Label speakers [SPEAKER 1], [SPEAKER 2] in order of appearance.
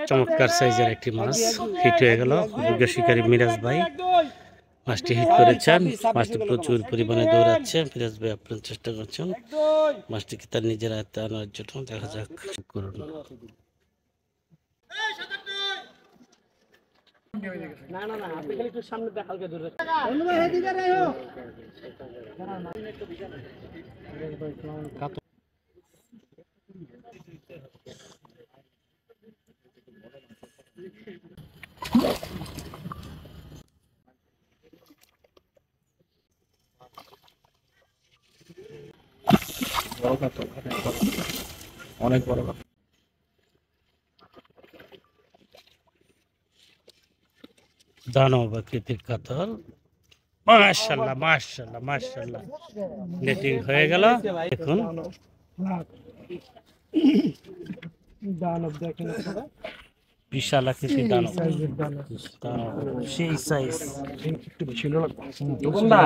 [SPEAKER 1] চমৎকার সাইজের একটি মাছ হিট হয়ে গেল। অভিজ্ঞ শিকারী মিরাজ ভাই মাছটি হিট করেছেন। মাছটি প্রচুর পরিমাণে দৌড়াচ্ছে। মিরাজ ভাই আপনার চেষ্টা করছেন মাছটিকে তার নিজের আয়ত্তে আনার জন্য। দেখা যাক করুন। না না না, আপনি খালি একটু সামনে দেখালকে ধরে অনেক বড় দানব আকৃতির কাতল। মাশাআল্লাহ মাশাআল্লাহ মাশাআল্লাহ, নেটিং হয়ে গেল। দেখুন দানব, দেখেন আপনারা বিশাল আকৃতির দানব, সেই সাইজ একটু ছিল না।